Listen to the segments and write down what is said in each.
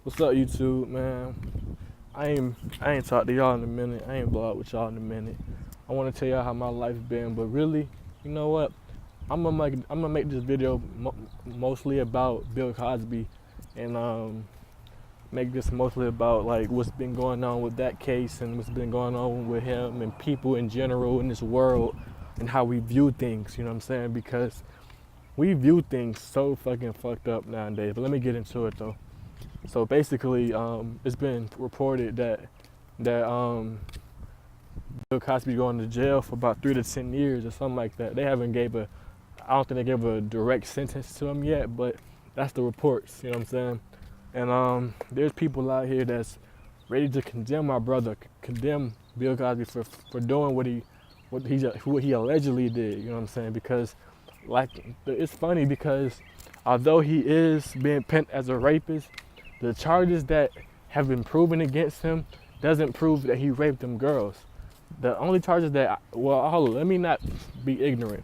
What's up, YouTube, man? I ain't talked to y'all in a minute. I ain't blogged with y'all in a minute. I want to tell y'all how my life been, but really, you know what? I'm gonna make this video mostly about Bill Cosby, and make this mostly about like what's been going on with that case and what's been going on with him and people in general in this world and how we view things. You know what I'm saying? Because we view things so fucking fucked up nowadays. But let me get into it though. So basically, it's been reported that Bill Cosby going to jail for about 3 to 10 years or something like that. They haven't I don't think they gave a direct sentence to him yet, but that's the reports. You know what I'm saying? And there's people out here that's ready to condemn my brother, condemn Bill Cosby for doing what he allegedly did. You know what I'm saying? Because it's funny because although he is being pinned as a rapist, the charges that have been proven against him doesn't prove that he raped them girls. The only charges let me not be ignorant,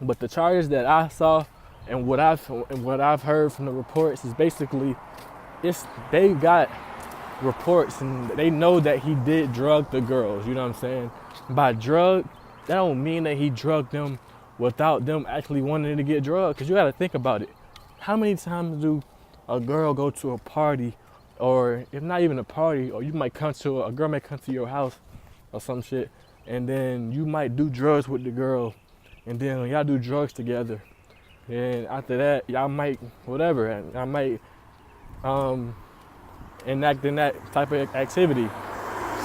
but the charges that I saw and what I've heard from the reports is basically they got reports and they know that he did drug the girls. You know what I'm saying? By drug, that don't mean that he drugged them without them actually wanting to get drugged. Because you got to think about it. How many times do a girl go to a party, or if not even a party, or a girl might come to your house or some shit, and then you might do drugs with the girl, and then y'all do drugs together, and after that y'all might whatever, and y'all might enact in that type of activity.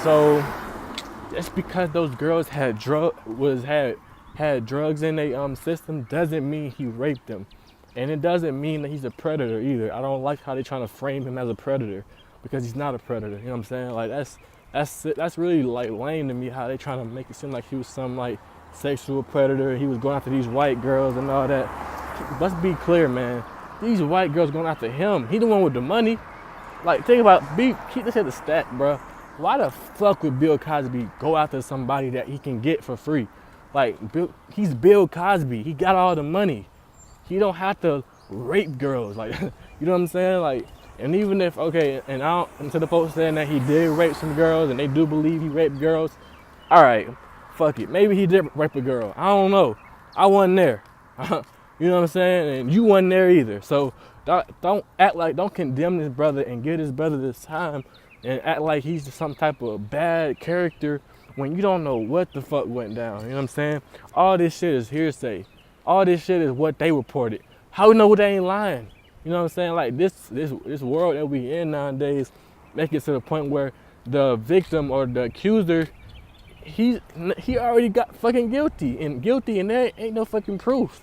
So just because those girls had drugs in their system doesn't mean he raped them. And it doesn't mean that he's a predator either. I don't like how they're trying to frame him as a predator, because he's not a predator. You know what I'm saying? Like that's really like lame to me, how they trying to make it seem like he was some like sexual predator. He was going after these white girls and all that. Let's be clear, man. These white girls going after him. He the one with the money. Like, think about, keep this at the stack, bro. Why the fuck would Bill Cosby go after somebody that he can get for free? Like, he's Bill Cosby. He got all the money. He don't have to rape girls. Like, you know what I'm saying? Like, and even if, okay, and to the folks saying that he did rape some girls and they do believe he raped girls, all right, fuck it. Maybe he did rape a girl. I don't know. I wasn't there. You know what I'm saying? And you wasn't there either. So don't condemn this brother and give this brother this time and act like he's just some type of bad character when you don't know what the fuck went down. You know what I'm saying? All this shit is hearsay. All this shit is what they reported. How we know they ain't lying? You know what I'm saying? Like this world that we in nowadays, make it to the point where the victim or the accuser, he already got fucking guilty and there ain't no fucking proof.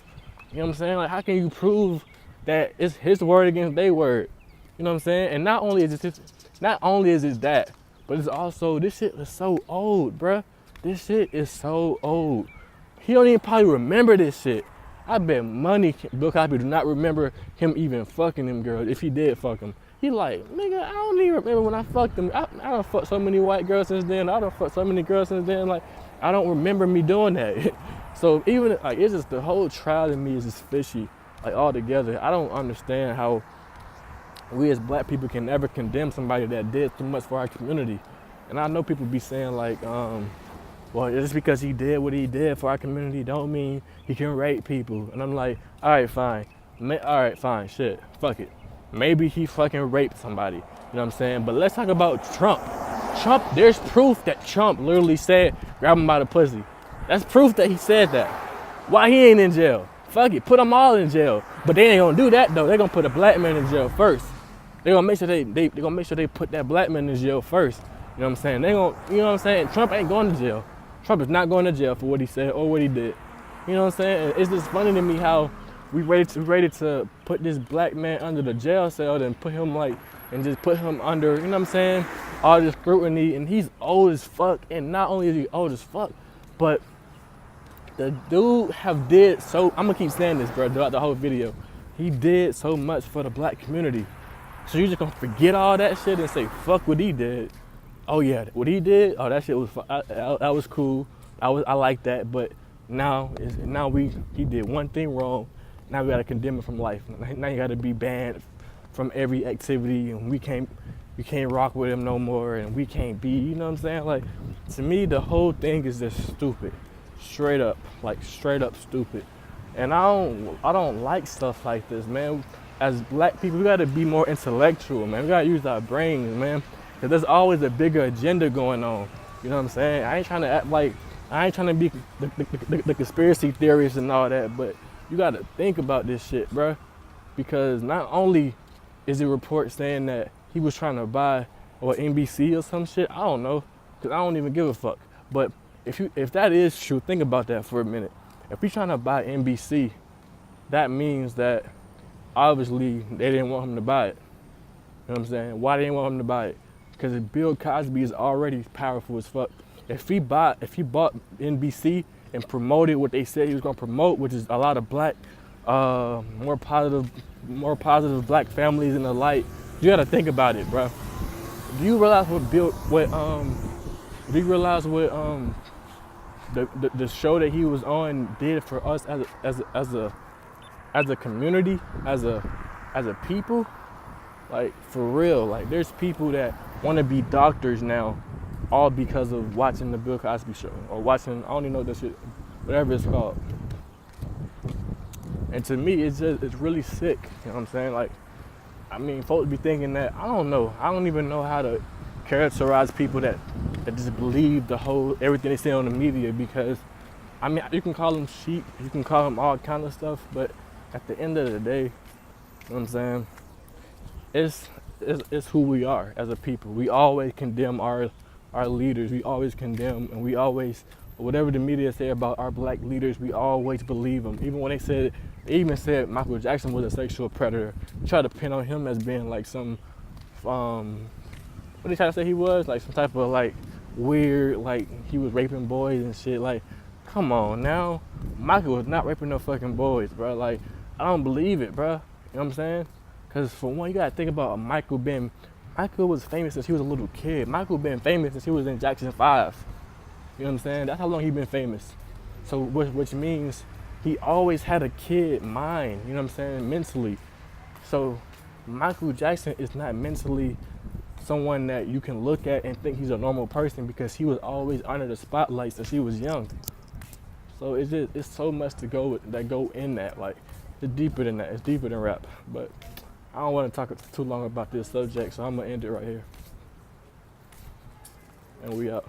You know what I'm saying? Like, how can you prove that it's his word against their word? You know what I'm saying? And not only is it that, but it's also, this shit is so old, bruh. This shit is so old. He don't even probably remember this shit. I bet money Bill Cosby do not remember him even fucking them girls, if he did fuck them. He like, nigga, I don't even remember when I fucked them. I done fucked so many white girls since then. I done fucked so many girls since then. Like, I don't remember me doing that. So even, like, it's just the whole trial to me is just fishy, like, altogether. I don't understand how we as black people can never condemn somebody that did too much for our community. And I know people be saying like, well, just because he did what he did for our community don't mean he can rape people. And I'm like, all right, fine, shit, fuck it. Maybe he fucking raped somebody, you know what I'm saying? But let's talk about Trump. There's proof that Trump literally said, grab him by the pussy. That's proof that he said that. Why he ain't in jail? Fuck it, put them all in jail. But they ain't gonna do that though. They're gonna put a black man in jail first. They're gonna make sure they put that black man in jail first. You know what I'm saying? You know what I'm saying? Trump ain't going to jail. Trump is not going to jail for what he said or what he did. You know what I'm saying? It's just funny to me how we ready to put this black man under the jail cell and put him under, you know what I'm saying, all this scrutiny. And he's old as fuck. And not only is he old as fuck, but the dude I'm gonna keep saying this, bro, throughout the whole video. He did so much for the black community. So you just gonna forget all that shit and say, fuck what he did. Oh yeah, what he did, oh that shit was, that was cool. I like that, but he did one thing wrong. Now we gotta condemn him from life. Now you gotta be banned from every activity, and we can't rock with him no more, and we can't be, you know what I'm saying? Like, to me, the whole thing is just stupid, straight up, like straight up stupid. And I don't like stuff like this, man. As black people, we gotta be more intellectual, man. We gotta use our brains, man, because there's always a bigger agenda going on. You know what I'm saying? I ain't trying to act like, I ain't trying to be the conspiracy theorists and all that, but you gotta think about this shit, bruh. Because not only is it reports saying that he was trying to buy or NBC or some shit, I don't know, because I don't even give a fuck. But if that is true, think about that for a minute. If he's trying to buy NBC, that means that obviously they didn't want him to buy it. You know what I'm saying? Why they didn't want him to buy it? Because Bill Cosby is already powerful as fuck. If he bought NBC and promoted what they said he was gonna promote, which is a lot of black, more positive black families in the light, you gotta think about it, bro. Do you realize the show that he was on did for us as a community, as a people? Like, for real, like, there's people that want to be doctors now, all because of watching the Bill Cosby show, or watching, I don't even know what that shit, whatever it's called. And to me, it's really sick, you know what I'm saying? Like, I mean, folks be thinking that, I don't know, I don't even know how to characterize people that just believe everything they say on the media, because, I mean, you can call them sheep, you can call them all kind of stuff, but at the end of the day, you know what I'm saying? It's who we are as a people. We always condemn our leaders. We always condemn, and we always, whatever the media say about our black leaders, we always believe them. Even when they even said Michael Jackson was a sexual predator, we try to pin on him as being like some, what they try to say he was, like some type of like weird, like he was raping boys and shit. Like, come on now, Michael was not raping no fucking boys, bro. Like, I don't believe it, bro. You know what I'm saying? Because for one, you gotta think about Michael was famous since he was a little kid. Michael been famous since he was in Jackson 5. You know what I'm saying? That's how long he been famous. So which means he always had a kid mind, you know what I'm saying, mentally. So Michael Jackson is not mentally someone that you can look at and think he's a normal person, because he was always under the spotlight since he was young. So it's so much to go in that. Like, it's deeper than that. It's deeper than rap. But I don't want to talk too long about this subject, so I'm gonna end it right here. And we out.